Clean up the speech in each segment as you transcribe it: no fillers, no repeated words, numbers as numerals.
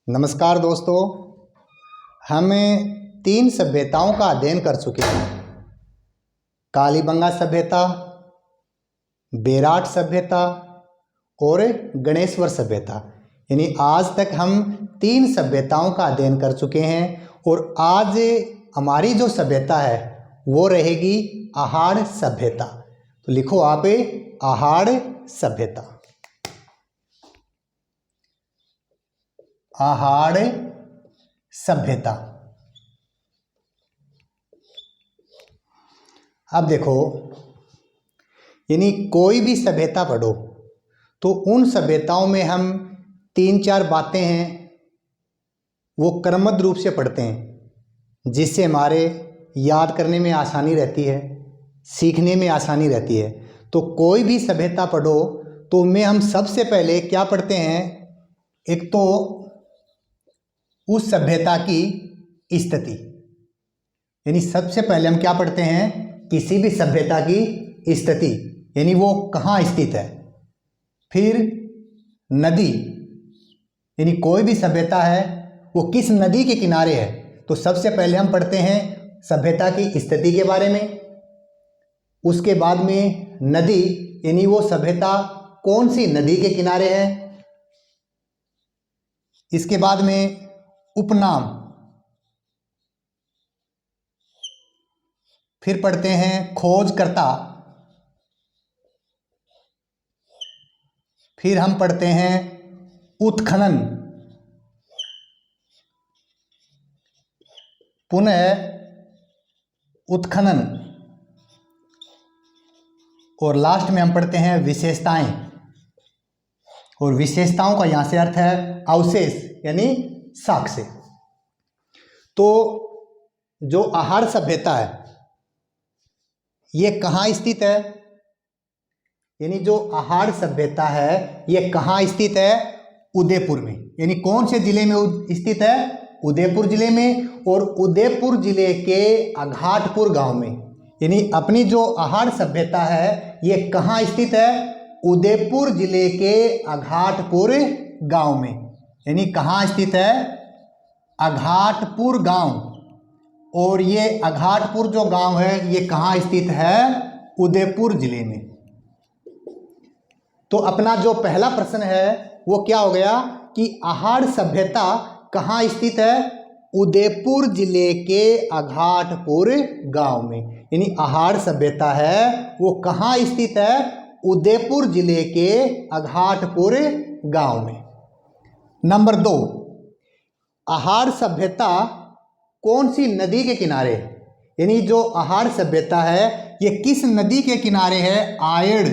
नमस्कार दोस्तों, हम 3 सभ्यताओं का अध्ययन कर चुके हैं। कालीबंगा सभ्यता, बेराट सभ्यता और गणेश्वर सभ्यता। यानी आज तक हम 3 सभ्यताओं का अध्ययन कर चुके हैं और आज हमारी जो सभ्यता है वो रहेगी आहाड़ सभ्यता। तो लिखो आप आहाड़ सभ्यता। आहाड़ सभ्यता। अब देखो, यानी कोई भी सभ्यता पढ़ो तो उन सभ्यताओं में हम 3-4 बातें हैं वो क्रमबद्ध रूप से पढ़ते हैं, जिससे हमारे याद करने में आसानी रहती है, सीखने में आसानी रहती है। तो कोई भी सभ्यता पढ़ो तो उनमें हम सबसे पहले क्या पढ़ते हैं? एक तो उस सभ्यता की स्थिति, यानी सबसे पहले हम क्या पढ़ते हैं? किसी भी सभ्यता की स्थिति, यानी वो कहाँ स्थित है। फिर नदी, यानी कोई भी सभ्यता है वो किस नदी के किनारे है। तो सबसे पहले हम पढ़ते हैं सभ्यता की स्थिति के बारे में। उसके बाद में नदी, यानी वो सभ्यता कौन सी नदी के किनारे है। इसके बाद में उपनाम, फिर पढ़ते हैं खोजकर्ता, फिर हम पढ़ते हैं उत्खनन, पुनः उत्खनन, और लास्ट में हम पढ़ते हैं विशेषताएं। और विशेषताओं का यहां से अर्थ है अवशेष, यानी साक्ष्य। तो जो आहाड़ सभ्यता है ये कहाँ स्थित है? यानी जो आहाड़ सभ्यता है ये कहाँ स्थित है? उदयपुर में। यानी कौन से जिले में स्थित है? उदयपुर जिले में। और उदयपुर जिले के अघाटपुर गांव में। यानी अपनी जो आहाड़ सभ्यता है ये कहाँ स्थित है? उदयपुर जिले के अघाटपुर गांव में। यानी कहाँ स्थित है? अघाटपुर गांव। और ये अघाटपुर जो गांव है ये कहाँ स्थित है? उदयपुर जिले में। तो अपना जो पहला प्रश्न है वो क्या हो गया कि आहाड़ सभ्यता कहाँ स्थित है? उदयपुर जिले के अघाटपुर गांव में। यानी आहाड़ सभ्यता है वो कहाँ स्थित है? उदयपुर जिले के अघाटपुर गांव में। नंबर 2, आहाड़ सभ्यता कौन सी नदी के किनारे है? यानी जो आहाड़ सभ्यता है ये किस नदी के किनारे है? आयड़।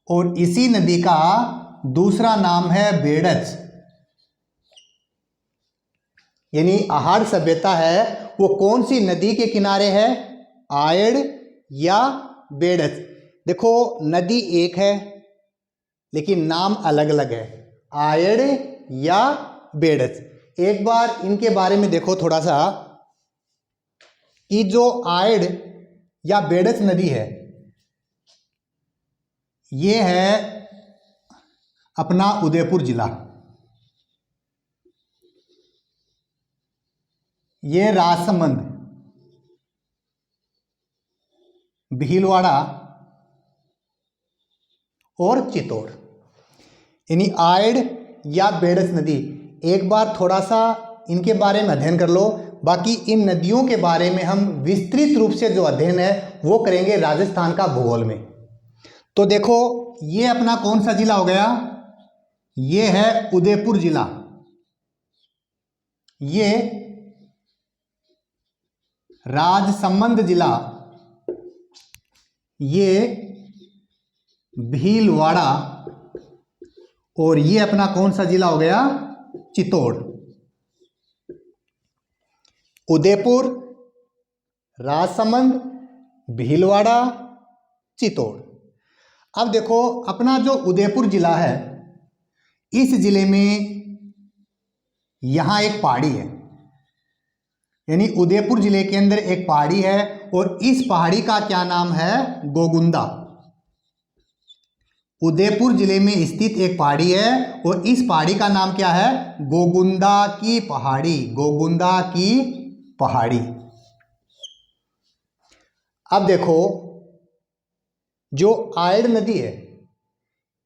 और इसी नदी का दूसरा नाम है बेड़च। यानी आहाड़ सभ्यता है वो कौन सी नदी के किनारे है? आयड़ या बेड़च। देखो, नदी एक है लेकिन नाम अलग अलग है, आयड़ या बेड़च। एक बार इनके बारे में देखो थोड़ा सा कि जो आयड़ या बेड़च नदी है ये है अपना उदयपुर जिला। ये राजसमंद, भीलवाड़ा और चित्तौड़। यानी आयड़ या बेड़च नदी। एक बार थोड़ा सा इनके बारे में अध्ययन कर लो। बाकी इन नदियों के बारे में हम विस्तृत रूप से जो अध्ययन है वो करेंगे राजस्थान का भूगोल में। तो देखो, ये अपना कौन सा जिला हो गया? ये है उदयपुर जिला। ये राजसमंद जिला, ये भीलवाड़ा, और ये अपना कौन सा जिला हो गया? चित्तौड़। उदयपुर, राजसमंद, भीलवाड़ा, चित्तौड़। अब देखो, अपना जो उदयपुर जिला है इस जिले में यहां एक पहाड़ी है। यानी उदयपुर जिले के अंदर एक पहाड़ी है और इस पहाड़ी का क्या नाम है? गोगुंदा। उदयपुर जिले में स्थित एक पहाड़ी है और इस पहाड़ी का नाम क्या है? गोगुंदा की पहाड़ी। गोगुंदा की पहाड़ी। अब देखो, जो आयड़ नदी है,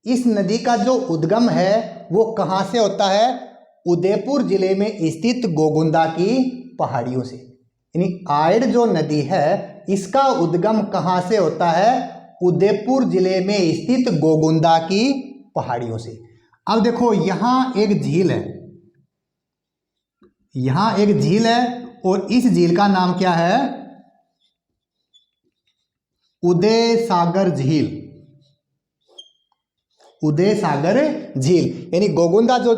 इस नदी का जो उद्गम है वो कहाँ से होता है? उदयपुर जिले में स्थित गोगुंदा की पहाड़ियों से। यानी आयड़ जो नदी है इसका उद्गम कहाँ से होता है? उदयपुर जिले में स्थित गोगुंदा की पहाड़ियों से। अब देखो, यहाँ एक झील है, यहाँ एक झील है और इस झील का नाम क्या है? उदय सागर झील। उदय सागर झील। यानी गोगुंदा जो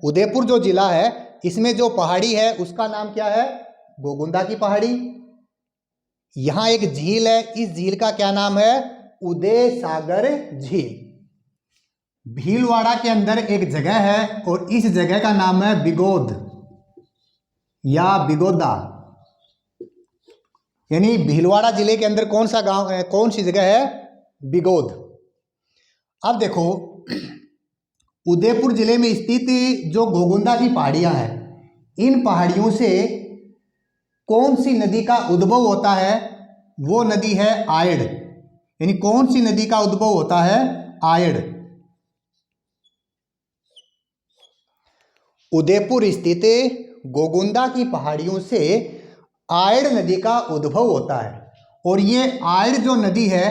उदयपुर जो जिला है इसमें जो पहाड़ी है उसका नाम क्या है? गोगुंदा की पहाड़ी। यहां एक झील है, इस झील का क्या नाम है? उदय सागर झील। भीलवाड़ा के अंदर एक जगह है और इस जगह का नाम है बिगोद या बिगोदा। यानी भीलवाड़ा जिले के अंदर कौन सा गांव है, कौन सी जगह है? बिगोद। अब देखो, उदयपुर जिले में स्थित जो गोगुंदा की पहाड़ियां हैं, इन पहाड़ियों से कौन सी नदी का उद्भव होता है? वो नदी है आयड़। यानी कौन सी नदी का उद्भव होता है? आयड़। उदयपुर स्थित गोगुंदा की पहाड़ियों से आयड़ नदी का उद्भव होता है और ये आयड़ जो नदी है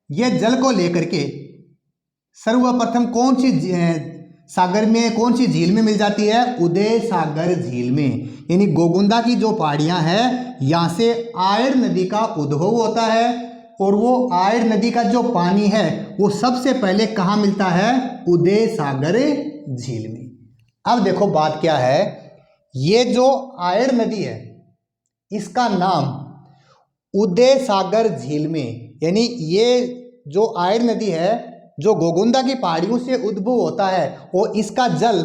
ये जल को लेकर के सर्वप्रथम कौन सी सागर में, कौन सी झील में मिल जाती है? उदय सागर झील में। यानी गोगुंदा की जो पहाड़ियां हैं यहाँ से आयड़ नदी का उद्भव होता है और वो आयड़ नदी का जो पानी है वो सबसे पहले कहाँ मिलता है? उदय सागर झील में। अब देखो बात क्या है, ये जो आयड़ नदी है इसका नाम उदय सागर झील में, यानी ये जो आयड़ नदी है जो गोगुंदा की पहाड़ियों से उद्भव होता है और इसका जल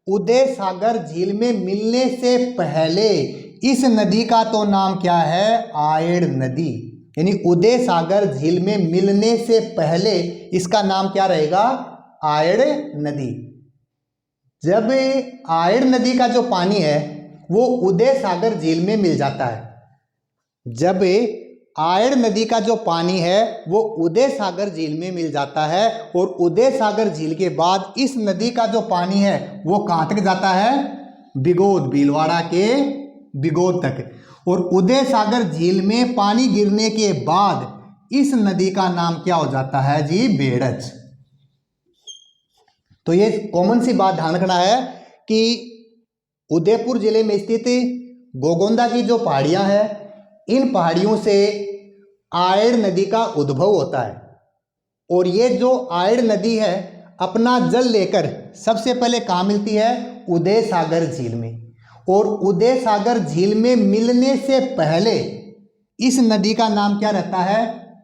उदय सागर झील में मिलने से पहले इस नदी का तो नाम क्या है? आयड़ नदी। यानी उदय सागर झील में मिलने से पहले इसका नाम क्या रहेगा? आयड़ नदी। जब आयड़ नदी का जो पानी है वो उदय सागर झील में मिल जाता है, जब आयड़ नदी का जो पानी है वो उदय सागर झील में मिल जाता है और उदय सागर झील के बाद इस नदी का जो पानी है वो कहाँ तक जाता है? बिगोद, भीलवाड़ा के बिगोद तक। और उदय सागर झील में पानी गिरने के बाद इस नदी का नाम क्या हो जाता है जी? बेड़च। तो ये कॉमन सी बात ध्यान रखना है कि उदयपुर जिले में स्थित गोगुंदा की जो पहाड़ियां हैं, इन पहाड़ियों से आयड़ नदी का उद्भव होता है और ये जो आयड़ नदी है अपना जल लेकर सबसे पहले कहाँ मिलती है? उदय सागर झील में। और उदय सागर झील में मिलने से पहले इस नदी का नाम क्या रहता है?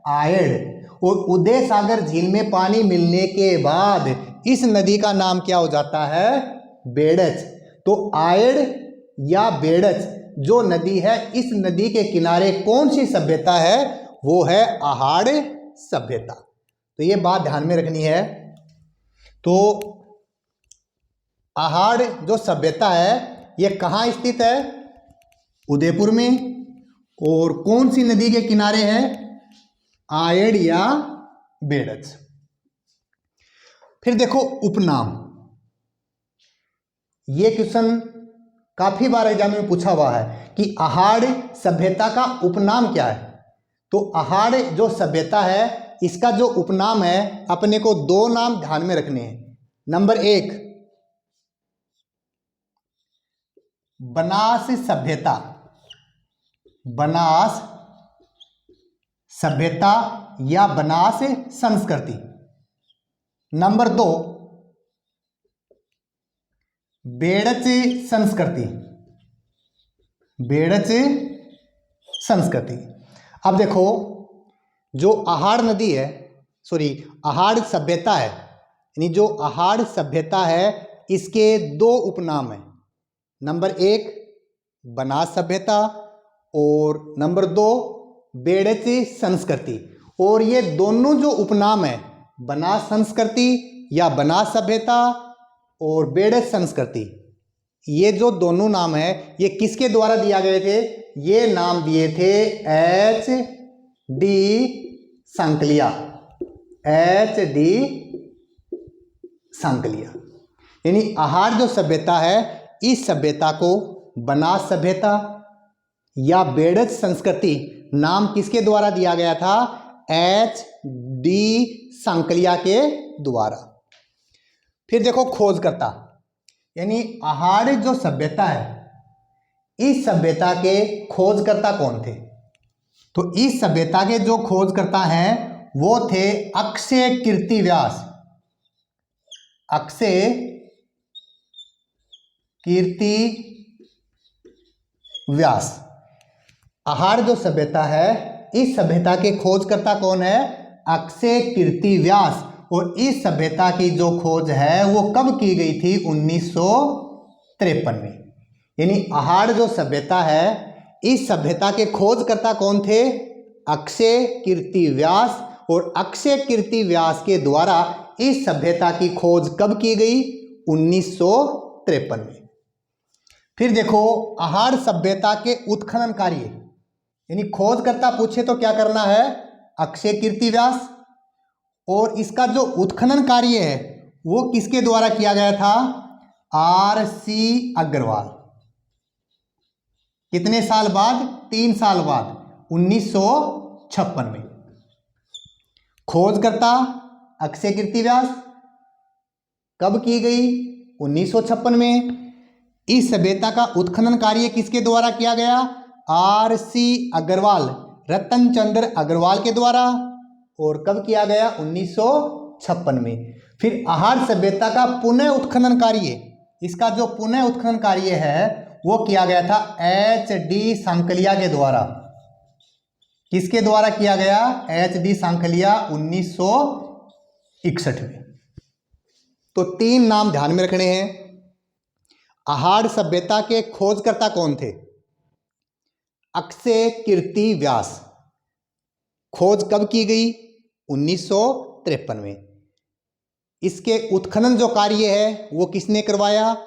आयड़। और उदय सागर झील में पानी मिलने के बाद इस नदी का नाम क्या हो जाता है? बेड़च। तो आयड़ या बेड़च जो नदी है, इस नदी के किनारे कौन सी सभ्यता है? वो है आहाड़ सभ्यता। तो ये बात ध्यान में रखनी है। तो आहाड़ जो सभ्यता है ये कहाँ स्थित है? उदयपुर में। और कौन सी नदी के किनारे है? आयड़ या बेड़च। फिर देखो उपनाम, ये क्वेश्चन काफी बार एग्जाम में पूछा हुआ है कि आहाड़ सभ्यता का उपनाम क्या है। तो आहाड़ जो सभ्यता है इसका जो उपनाम है अपने को दो नाम ध्यान में रखने हैं। नंबर 1 बनास सभ्यता, बनास सभ्यता या बनास संस्कृति। नंबर 2 बेड़च संस्कृति, बेड़च संस्कृति। अब देखो जो आहाड़ नदी है, आहाड़ सभ्यता है, यानी जो आहाड़ सभ्यता है इसके दो उपनाम हैं। नंबर 1 बनास सभ्यता और नंबर 2 बेड़च संस्कृति। और ये दोनों जो उपनाम है बनास संस्कृति या बनास सभ्यता और बेड़ज संस्कृति, ये जो दोनों नाम है ये किसके द्वारा दिया गए थे? ये नाम दिए थे H D Sankalia, H D Sankalia. यानी आहार जो सभ्यता है, इस सभ्यता को बनास सभ्यता या बेड़ज संस्कृति नाम किसके द्वारा दिया गया था? एच डी सांकलिया के द्वारा। फिर देखो खोजकर्ता, यानी आहार जो सभ्यता है, इस सभ्यता के खोजकर्ता कौन थे? तो इस सभ्यता के जो खोजकर्ता हैं वो थे अक्षय कीर्ति व्यास, अक्षय कीर्ति व्यास। आहार जो सभ्यता है, इस सभ्यता के खोजकर्ता कौन है? अक्षय कीर्ति व्यास। और इस सभ्यता की जो खोज है वो कब की गई थी? 1953 में। यानी आहार जो सभ्यता है, इस सभ्यता के खोजकर्ता कौन थे? अक्षय कीर्ति व्यास। और अक्षय कीर्ति व्यास के द्वारा इस सभ्यता की खोज कब की गई? 1953 में। फिर देखो आहार सभ्यता के उत्खनन कार्य, यानी खोजकर्ता पूछे तो क्या करना है? अक्षय कीर्ति व्यास। और इसका जो उत्खनन कार्य है वो किसके द्वारा किया गया था? आर.सी. अग्रवाल। कितने साल बाद? 3 साल बाद, 1956 में। खोजकर्ता अक्षय कीर्ति व्यास, कब की गई? 1956 में। इस सभ्यता का उत्खनन कार्य किसके द्वारा किया गया? आर.सी. अग्रवाल, रतन चंद्र अग्रवाल के द्वारा। और कब किया गया? 1956 में। फिर आहार सभ्यता का पुनः उत्खनन कार्य, इसका जो पुनः उत्खनन कार्य है वो किया गया था एच डी सांकलिया के द्वारा। किसके द्वारा किया गया? एच डी सांकलिया, 1961 में। तो 3 नाम ध्यान में रखने हैं। आहार सभ्यता के खोजकर्ता कौन थे? अक्षय कीर्ति व्यास। खोज कब की गई? 1953 में। इसके उत्खनन जो कार्य है वो किसने करवाया?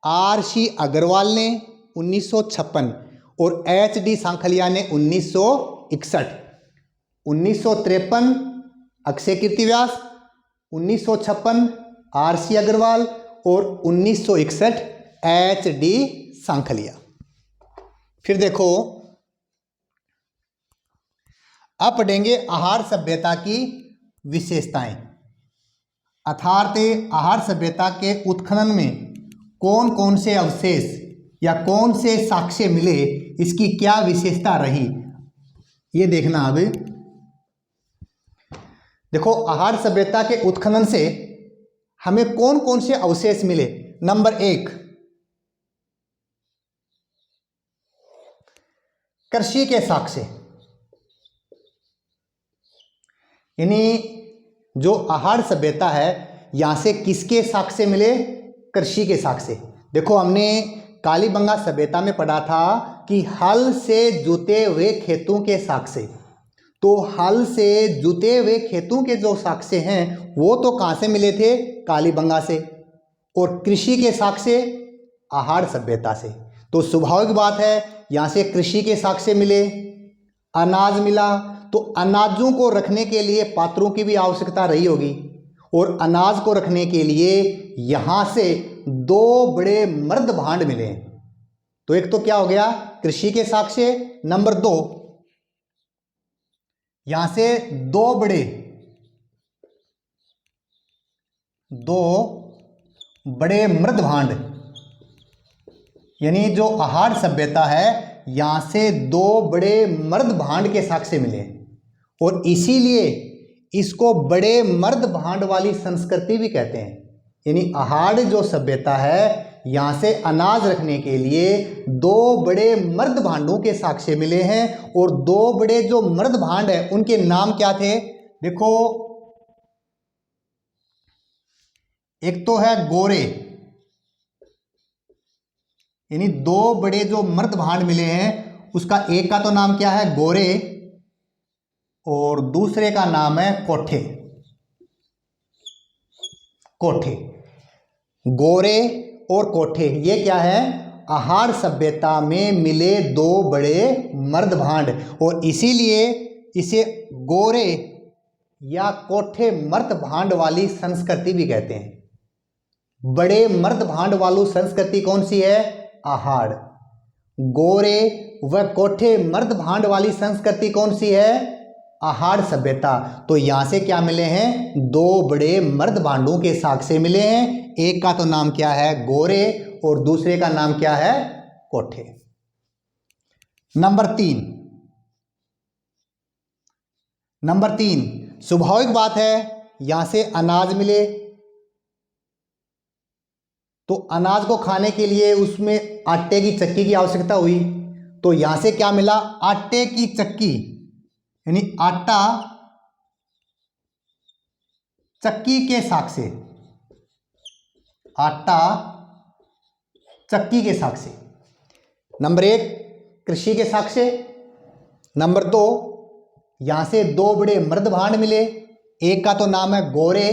आर.सी. अग्रवाल ने, 1956। और एच डी सांखलिया ने, 1961। 1953 अक्षय कीर्ति व्यास, 1956 आर.सी. अग्रवाल और 1961 एच डी सांखलिया। फिर देखो अब पढ़ेंगे आहार सभ्यता की विशेषताएं। अर्थात आहार सभ्यता के उत्खनन में कौन कौन से अवशेष या कौन से साक्ष्य मिले, इसकी क्या विशेषता रही, ये देखना। अब देखो आहार सभ्यता के उत्खनन से हमें कौन कौन से अवशेष मिले। नंबर 1, कृषि के साक्ष्य, यानी जो आहार सभ्यता है यहां से किसके साक्ष्य मिले? कृषि के साक्ष्य। देखो हमने कालीबंगा सभ्यता में पढ़ा था कि हल से जुते हुए खेतों के साक्ष्य। तो हल से जुते हुए खेतों के जो साक्ष्य हैं वो तो कहां से मिले थे? कालीबंगा से। और कृषि के साक्ष्य आहार सभ्यता से। तो स्वाभाविक बात है यहां से कृषि के साक्ष्य मिले। अनाज मिला, तो अनाजों को रखने के लिए पात्रों की भी आवश्यकता रही होगी। और अनाज को रखने के लिए यहां से 2 बड़े मर्द भांड मिले। तो एक तो क्या हो गया? कृषि के साक्ष्य। नंबर 2, यहां से 2 बड़े मृद भांड, यानी जो आहार सभ्यता है यहां से 2 बड़े मर्द भांड के साक्ष्य मिले। और इसीलिए इसको बड़े मर्द भांड वाली संस्कृति भी कहते हैं। यानी आहार जो सभ्यता है यहां से अनाज रखने के लिए 2 बड़े मर्द भांडों के साक्ष्य मिले हैं। और 2 बड़े जो मर्द भांड है उनके नाम क्या थे? देखो एक तो है गोरे, यानी 2 बड़े जो मर्द भांड मिले हैं उसका एक का तो नाम क्या है? गोरे, और दूसरे का नाम है कोठे। कोठे। गोरे और कोठे ये क्या है? आहार सभ्यता में मिले दो बड़े मर्द भांड, और इसीलिए इसे गोरे या कोठे मर्द भांड वाली संस्कृति भी कहते हैं। बड़े मर्द भांड वाली संस्कृति कौन सी है? आहार। गोरे व कोठे मर्द भांड वाली संस्कृति कौन सी है? आहार सभ्यता। तो यहां से क्या मिले हैं? दो बड़े मर्द भांडों के साक्ष्य मिले हैं। एक का तो नाम क्या है? गोरे, और दूसरे का नाम क्या है? कोठे। नंबर तीन, स्वाभाविक बात है यहां से अनाज मिले, तो अनाज को खाने के लिए उसमें आटे की चक्की की आवश्यकता हुई, तो यहां से क्या मिला? आटे की चक्की, यानी आटा चक्की के साक्ष्य, आटा चक्की के साक्ष्य। नंबर 1 कृषि के साक्ष्य। नंबर 2 यहां से दो बड़े मर्द भांड मिले, एक का तो नाम है गोरे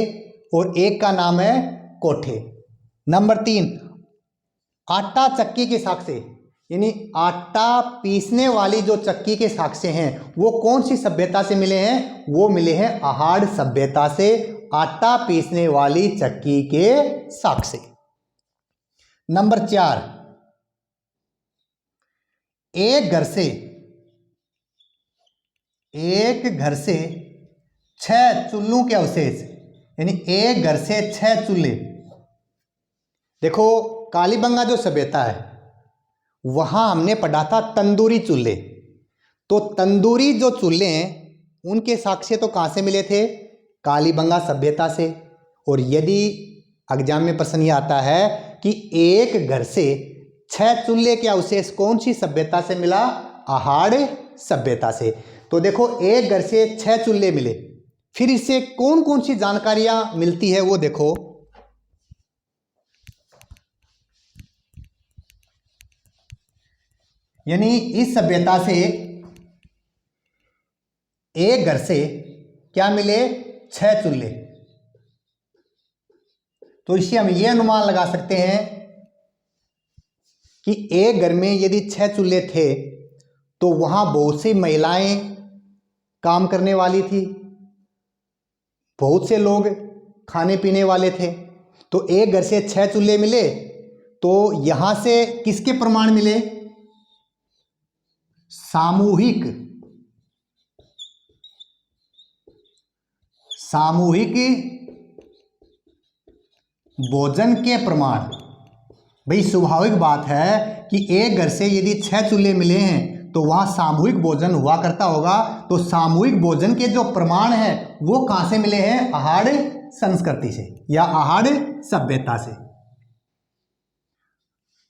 और एक का नाम है कोठे। नंबर 3 आटा चक्की के साक्ष्य, यानी आटा पीसने वाली जो चक्की के साक्ष्य हैं वो कौन सी सभ्यता से मिले हैं? वो मिले हैं आहार सभ्यता से, आटा पीसने वाली चक्की के साक्ष्य। नंबर 4 एक घर से 6 चूल्हों के अवशेष, यानी एक घर से 6 चूल्हे। देखो कालीबंगा जो सभ्यता है वहां हमने पढ़ा था तंदूरी चूल्हे, तो तंदूरी जो चूल्हे हैं उनके साक्ष्य तो कहां से मिले थे? कालीबंगा सभ्यता से। और यदि एग्जाम में प्रश्न ये आता है कि एक घर से 6 चूल्हे के अवशेष कौन सी सभ्यता से मिला? आहार सभ्यता से। तो देखो एक घर से 6 चूल्हे मिले, फिर इससे कौन कौन सी जानकारियां मिलती है वो देखो। यानी इस सभ्यता से एक घर से क्या मिले? 6 चूल्हे। तो इससे हम ये अनुमान लगा सकते हैं कि एक घर में यदि 6 चूल्हे थे तो वहां बहुत सी महिलाएं काम करने वाली थी, बहुत से लोग खाने पीने वाले थे। तो एक घर से 6 चूल्हे मिले, तो यहां से किसके प्रमाण मिले? सामूहिक भोजन के प्रमाण। भाई स्वाभाविक बात है कि एक घर से यदि 6 चूल्हे मिले हैं तो वहां सामूहिक भोजन हुआ करता होगा, तो सामूहिक भोजन के जो प्रमाण है वो कहां से मिले हैं? आहार संस्कृति से या आहार सभ्यता से।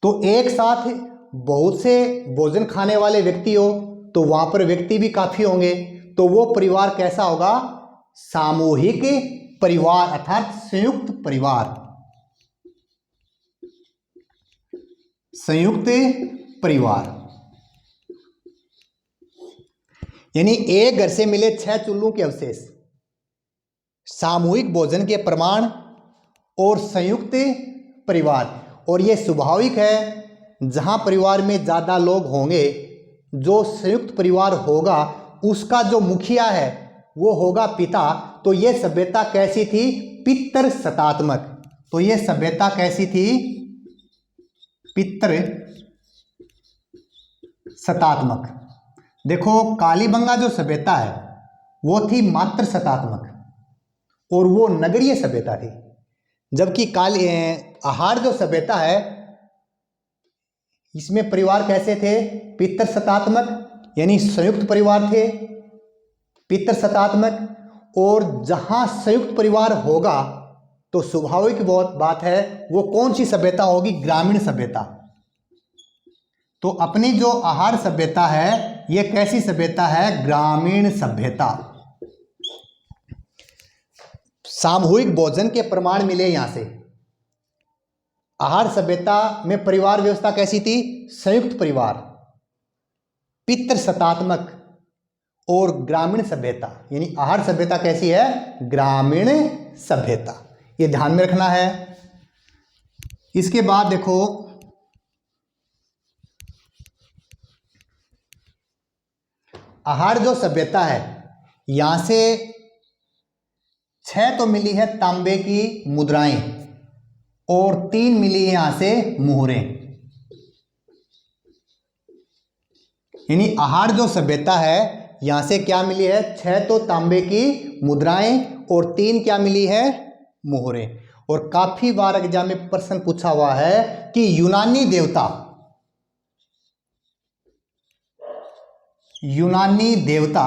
तो एक साथ बहुत से भोजन खाने वाले व्यक्ति हो तो वहां पर व्यक्ति भी काफी होंगे, तो वो परिवार कैसा होगा? सामूहिक परिवार अर्थात संयुक्त परिवार। संयुक्त परिवार यानी एक घर से मिले 6 चूल्हों के अवशेष, सामूहिक भोजन के प्रमाण और संयुक्त परिवार। और यह स्वाभाविक है, जहां परिवार में ज्यादा लोग होंगे, जो संयुक्त परिवार होगा उसका जो मुखिया है वो होगा पिता। तो यह सभ्यता कैसी थी? पितृ सत्तात्मक। तो यह सभ्यता कैसी थी? पितृ सत्तात्मक। देखो कालीबंगा जो सभ्यता है वो थी मातृ सत्तात्मक और वो नगरीय सभ्यता थी, जबकि आहार जो सभ्यता है इसमें परिवार कैसे थे? पितृ सत्तात्मक, यानी संयुक्त परिवार थे, पितृ सत्तात्मक। और जहां संयुक्त परिवार होगा तो स्वाभाविक बात है वो कौन सी सभ्यता होगी? ग्रामीण सभ्यता। तो अपनी जो आहार सभ्यता है ये कैसी सभ्यता है? ग्रामीण सभ्यता। सामूहिक भोजन के प्रमाण मिले यहां से। आहार सभ्यता में परिवार व्यवस्था कैसी थी? संयुक्त परिवार, पितृ सत्तात्मक। और ग्रामीण सभ्यता यानी आहार सभ्यता कैसी है? ग्रामीण सभ्यता। ये ध्यान में रखना है। इसके बाद देखो आहार जो सभ्यता है, यहां से 6 तो मिली है तांबे की मुद्राएं और 3 मिली है यहां से मुहरें। यानी आहार जो सभ्यता है यहां से क्या मिली है, 6 तो तांबे की मुद्राएं और 3 क्या मिली है, मोहरें। और काफी बार एग्जाम में प्रश्न पूछा हुआ है कि यूनानी देवता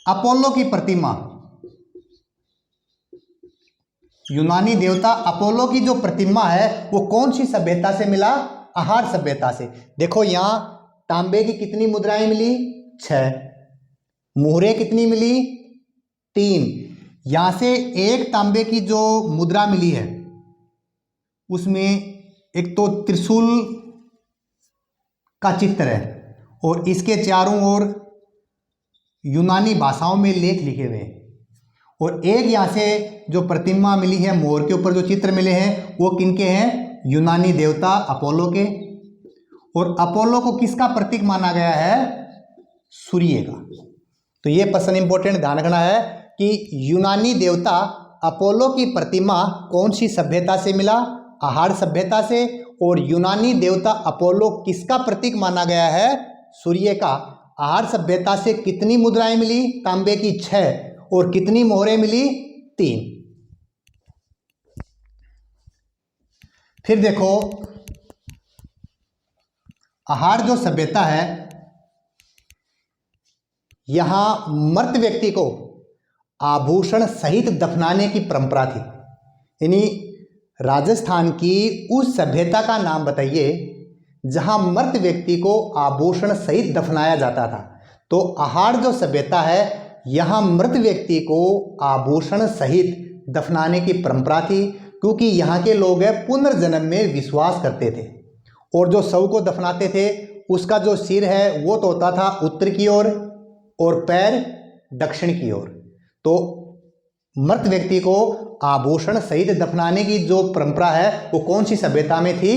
अपोलो की प्रतिमा, यूनानी देवता अपोलो की जो प्रतिमा है वो कौन सी सभ्यता से मिला, आहार सभ्यता से। देखो यहां तांबे की कितनी मुद्राएं मिली, 6, मोहरें कितनी मिली, 3। यहां से एक तांबे की जो मुद्रा मिली है उसमें एक तो त्रिशूल का चित्र है और इसके चारों ओर यूनानी भाषाओं में लेख लिखे हुए हैं। और एक यहां से जो प्रतिमा मिली है, मोर के ऊपर जो चित्र मिले हैं वो किनके हैं, यूनानी देवता अपोलो के। और अपोलो को किसका प्रतीक माना गया है, सूर्य का। तो ये प्रश्न इंपॉर्टेंट ध्यान रखना है कि यूनानी देवता अपोलो की प्रतिमा कौन सी सभ्यता से मिला, आहार सभ्यता से। और यूनानी देवता अपोलो किसका प्रतीक माना गया है, सूर्य का। आहार सभ्यता से कितनी मुद्राएं मिली, तांबे की 6 और कितनी मोहरें मिली, 3। फिर देखो आहार जो सभ्यता है, यहां मृत व्यक्ति को आभूषण सहित दफनाने की परंपरा थी। यानी राजस्थान की उस सभ्यता का नाम बताइए जहां मृत व्यक्ति को आभूषण सहित दफनाया जाता था। तो आहार जो सभ्यता है, यहां मृत व्यक्ति को आभूषण सहित दफनाने की परंपरा थी, क्योंकि यहाँ के लोग पुनर्जन्म में विश्वास करते थे। और जो शव को दफनाते थे उसका जो सिर है वो तो होता था उत्तर की ओर और पैर दक्षिण की ओर। तो मृत व्यक्ति को आभूषण सहित दफनाने की जो परंपरा है वो कौन सी सभ्यता में थी,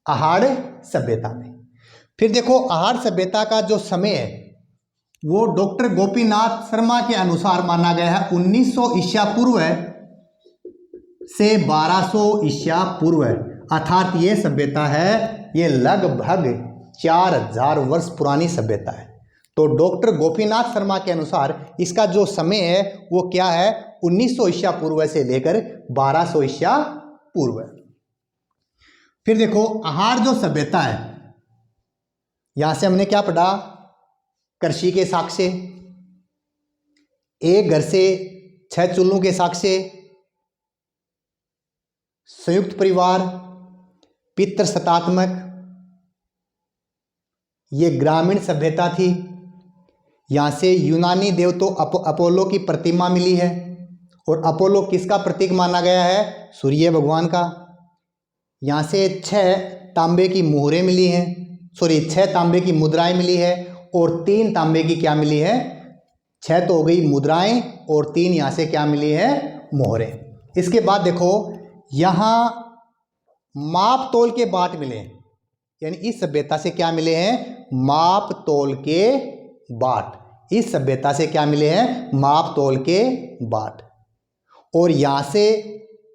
आहार सभ्यता में। फिर देखो आहार सभ्यता का जो समय है वो डॉक्टर गोपीनाथ शर्मा के अनुसार माना गया है 1900 ईसा पूर्व से 1200 ईसा पूर्व। अर्थात ये सभ्यता है ये लगभग 4000 वर्ष पुरानी सभ्यता है। तो डॉक्टर गोपीनाथ शर्मा के अनुसार इसका जो समय है वो क्या है, 1900 ईसा पूर्व से लेकर 1200 ईसा पूर्व। फिर देखो आहार जो सभ्यता है, यहां से हमने क्या पढ़ा, कृषि के साक्ष्य, एक घर से 6 चूल्हों के साक्ष्य, संयुक्त परिवार, पितृ सत्तात्मक, ये ग्रामीण सभ्यता थी। यहाँ से यूनानी देवता अपोलो की प्रतिमा मिली है और अपोलो किसका प्रतीक माना गया है, सूर्य भगवान का। यहाँ से 6 तांबे की मोहरें मिली हैं, 6 तांबे की मुद्राएं मिली है और 3 तांबे की क्या मिली है, 6 तो हो गई मुद्राएं और 3 यहाँ से क्या मिली है, मोहरें। इसके बाद देखो यहाँ माप तोल के बाट मिले, यानी इस सभ्यता से क्या मिले हैं, माप तोल के बाट। इस सभ्यता से क्या मिले हैं, माप तोल के बाट। और यहां से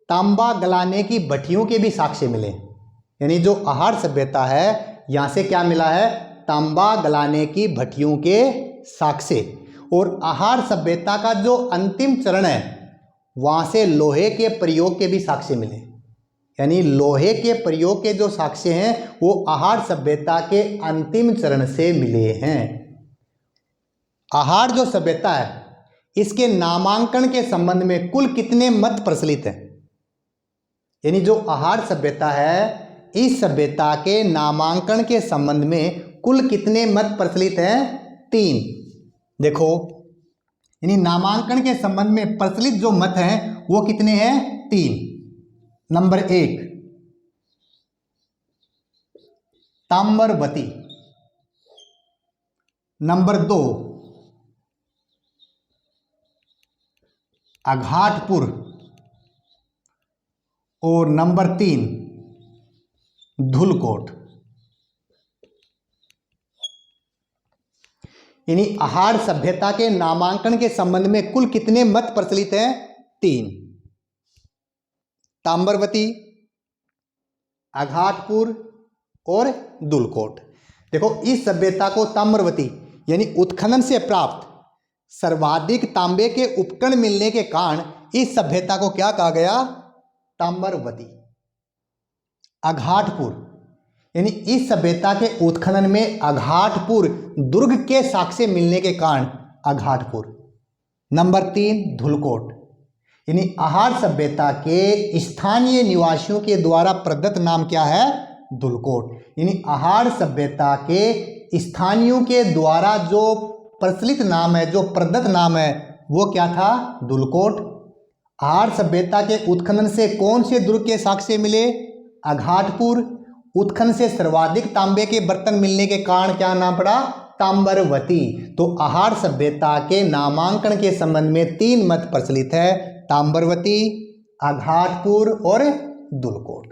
तांबा गलाने की भट्टियों के भी साक्ष्य मिले। यानी जो आहार सभ्यता है यहां से क्या मिला है, तांबा गलाने की भट्टियों के साक्ष्य। और आहार सभ्यता का जो अंतिम चरण है वहां से लोहे के प्रयोग के भी साक्ष्य मिले। यानी लोहे के प्रयोग के जो साक्ष्य हैं वो आहार सभ्यता के अंतिम चरण से मिले हैं। आहार जो सभ्यता है इसके नामांकन के संबंध में कुल कितने मत प्रचलित हैं। यानी जो आहार सभ्यता है इस सभ्यता के नामांकन के संबंध में कुल कितने मत प्रचलित हैं, 3। देखो यानी नामांकन के संबंध में प्रचलित जो मत हैं वो कितने हैं, 3। नंबर 1 ताम्रवती, नंबर 2 अघाटपुर, और नंबर 3 धुलकोट। यानी आहार सभ्यता के नामांकन के संबंध में कुल कितने मत प्रचलित हैं? 3। ताम्रवती, अघाटपुर और धुलकोट। देखो, इस सभ्यता को ताम्रवती यानी उत्खनन से प्राप्त सर्वाधिक तांबे के उपकरण मिलने के कारण इस सभ्यता को क्या कहा गया? ताम्रवती। अघाटपुर यानी इस सभ्यता के उत्खनन में अघाटपुर दुर्ग के साक्ष्य मिलने के कारण अघाटपुर। नंबर 3 धुलकोट यानी आहार सभ्यता के स्थानीय निवासियों के द्वारा प्रदत्त नाम क्या है? धुलकोट। यानी आहार सभ्यता के स्थानीयों के द्वारा जो प्रचलित नाम है, जो प्रदत्त नाम है, वो क्या था? धुलकोट। आहार सभ्यता के उत्खनन से कौन से दुर्ग के साक्ष्य मिले? अघाटपुर। उत्खनन से सर्वाधिक तांबे के बर्तन मिलने के कारण क्या नाम पड़ा? ताम्रवती। तो आहार सभ्यता के नामांकन के संबंध में 3 मत प्रचलित है, ताम्रवती, अघाटपुर और धुलकोट।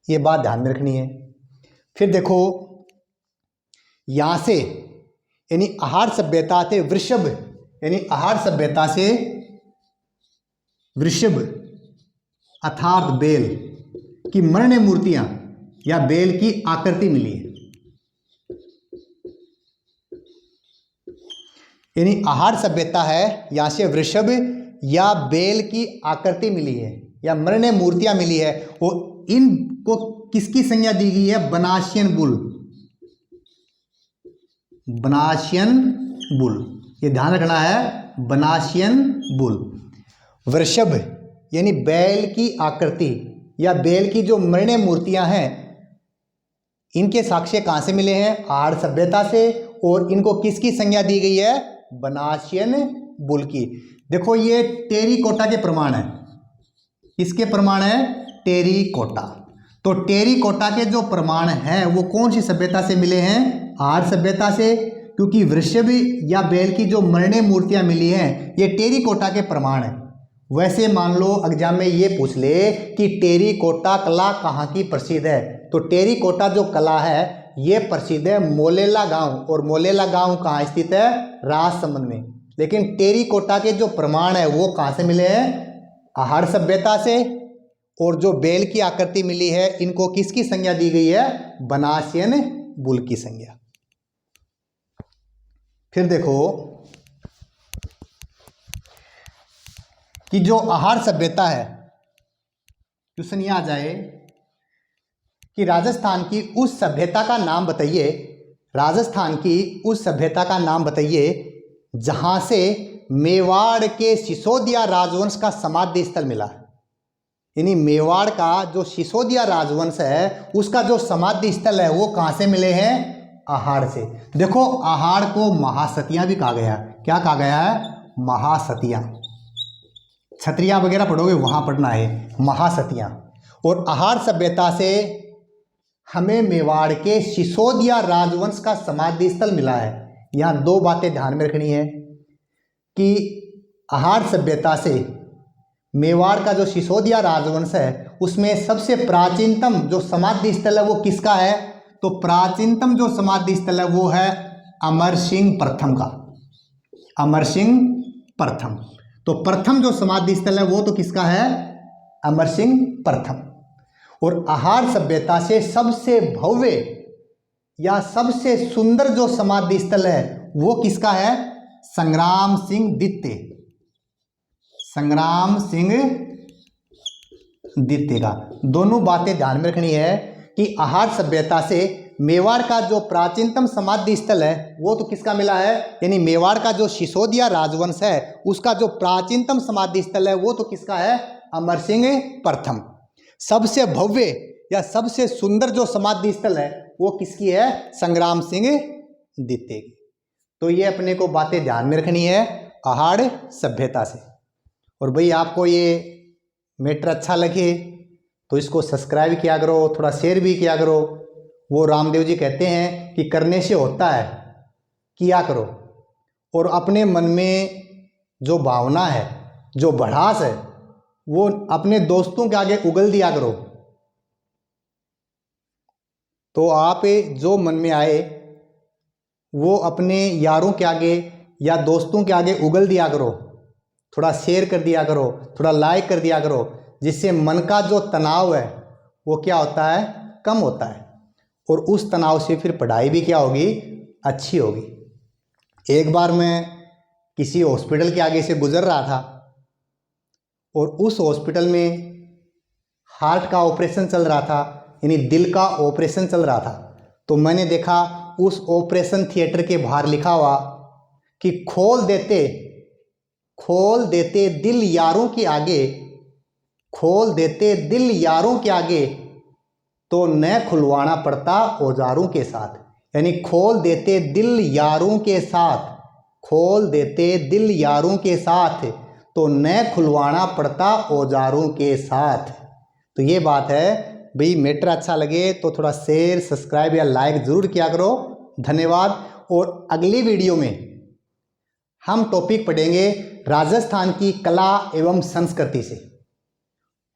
ये बात ध्यान में रखनी है। फिर देखो, यहां से यानी आहार सभ्यता से वृषभ, यानी आहार सभ्यता से वृषभ अर्थात बेल की मृण्मय मूर्तियां या बेल की आकृति मिली है। यानी आहार सभ्यता है, यहां से वृषभ या बेल की आकृति मिली है या मृण्मय मूर्तियां मिली है और इनको किसकी संज्ञा दी गई है? बनासियन बुल। बनासियन बुल, ये ध्यान रखना है, बनासियन बुल। वृषभ यानी बैल की आकृति या बैल की जो मृण्मय मूर्तियां हैं, इनके साक्ष्य कहां से मिले हैं? आहार सभ्यता से। और इनको किसकी संज्ञा दी गई है? बनासियन बुल की। देखो, ये टेरीकोटा के प्रमाण है। किसके प्रमाण है? टेरीकोटा। तो टेरीकोटा के जो प्रमाण हैं वो कौन सी सभ्यता से मिले हैं? आहार सभ्यता से, क्योंकि वृषभ या बैल की जो मृण्मय मूर्तियां मिली हैं ये टेरीकोटा के प्रमाण है। वैसे मान लो एग्जाम में ये पूछ ले कि टेरीकोटा कला कहाँ की प्रसिद्ध है, तो टेरीकोटा जो कला है ये प्रसिद्ध है मोलेला गांव, और मोलेला गांव कहाँ स्थित है? राजसमंद में। लेकिन टेरीकोटा के जो प्रमाण है वो कहाँ से मिले हैं? आहार सभ्यता से। और जो बेल की आकृति मिली है इनको किसकी संज्ञा दी गई है? बनासियन बुल की संज्ञा। फिर देखो कि जो आहार सभ्यता है, क्वेश्चन यह आ जाए कि राजस्थान की उस सभ्यता का नाम बताइए, राजस्थान की उस सभ्यता का नाम बताइए जहां से मेवाड़ के सिसोदिया राजवंश का समाधि स्थल मिला। यानी मेवाड़ का जो सिसोदिया राजवंश है उसका जो समाधि स्थल है वो कहां से मिले हैं? आहार से। देखो, आहार को महासतियां भी कहा गया। क्या कहा गया है? महासतियां। क्षत्रिया वगैरह पढ़ोगे वहां पढ़ना है, महासतियां। और आहार सभ्यता से हमें मेवाड़ के सिसोदिया राजवंश का समाधि स्थल मिला है। यहां 2 बातें ध्यान में रखनी है कि आहार सभ्यता से मेवाड़ का जो सिसोदिया राजवंश है उसमें सबसे प्राचीनतम जो समाधि स्थल है वो किसका है? तो प्राचीनतम जो समाधि स्थल है वो है अमर सिंह प्रथम का। अमर सिंह प्रथम। तो प्रथम जो समाधि स्थल है वो तो किसका है? अमर सिंह प्रथम। और आहार सभ्यता से सबसे भव्य या सबसे सुंदर जो समाधि स्थल है वो किसका है? संग्राम सिंह द्वितीय। संग्राम सिंह द्वितीय का। दोनों बातें ध्यान में रखनी है कि आहार सभ्यता से मेवाड़ का जो प्राचीनतम समाधि स्थल है वो तो किसका मिला है? यानी मेवाड़ का जो सिसोदिया राजवंश है उसका जो प्राचीनतम समाधि स्थल है वो तो किसका है? अमर सिंह प्रथम। सबसे भव्य या सबसे सुंदर जो समाधि स्थल है वो किसकी है? संग्राम सिंह द्वितीय की। तो ये अपने को बातें ध्यान में रखनी है आहार सभ्यता से। और भाई आपको ये मैटर अच्छा लगे तो इसको सब्सक्राइब किया करो, थोड़ा शेयर भी किया करो। वो रामदेव जी कहते हैं कि करने से होता है, किया करो। और अपने मन में जो भावना है, जो भड़ास है, वो अपने दोस्तों के आगे उगल दिया करो। तो आप जो मन में आए वो अपने यारों के आगे या दोस्तों के आगे उगल दिया करो, थोड़ा शेयर कर दिया करो, थोड़ा लाइक कर दिया करो, जिससे मन का जो तनाव है वो क्या होता है, कम होता है। और उस तनाव से फिर पढ़ाई भी क्या होगी, अच्छी होगी। एक बार मैं किसी हॉस्पिटल के आगे से गुजर रहा था और उस हॉस्पिटल में हार्ट का ऑपरेशन चल रहा था, यानी दिल का ऑपरेशन चल रहा था। तो मैंने देखा उस ऑपरेशन थिएटर के बाहर लिखा हुआ कि खोल देते दिल यारों के आगे, खोल देते दिल यारों के आगे, तो न खुलवाना पड़ता औजारों के साथ। यानी खोल देते दिल यारों के साथ, खोल देते दिल यारों के साथ, तो न खुलवाना पड़ता औजारों के साथ। तो ये बात है भाई। मैटर अच्छा लगे तो थोड़ा शेयर, सब्सक्राइब या लाइक ज़रूर किया करो। धन्यवाद। और अगली वीडियो में हम टॉपिक पढ़ेंगे राजस्थान की कला एवं संस्कृति से।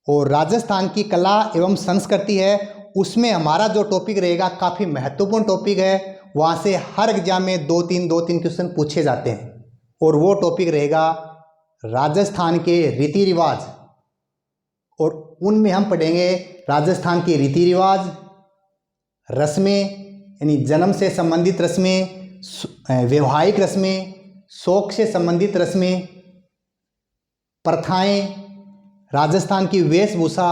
और राजस्थान की कला एवं संस्कृति है, उसमें हमारा जो टॉपिक रहेगा काफ़ी महत्वपूर्ण टॉपिक है। वहाँ से हर एग्जाम में दो तीन क्वेश्चन पूछे जाते हैं। और वो टॉपिक रहेगा राजस्थान के रीति रिवाज। और उनमें हम पढ़ेंगे राजस्थान के रीति रिवाज, रस्में, यानी जन्म से संबंधित रस्में, वैवाहिक रस्में, शौक से संबंधित रस्में, प्रथाएं, राजस्थान की वेशभूषा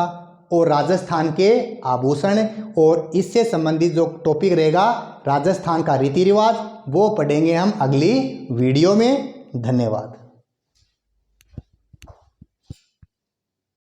और राजस्थान के आभूषण। और इससे संबंधित जो टॉपिक रहेगा राजस्थान का रीति रिवाज, वो पढ़ेंगे हम अगली वीडियो में। धन्यवाद।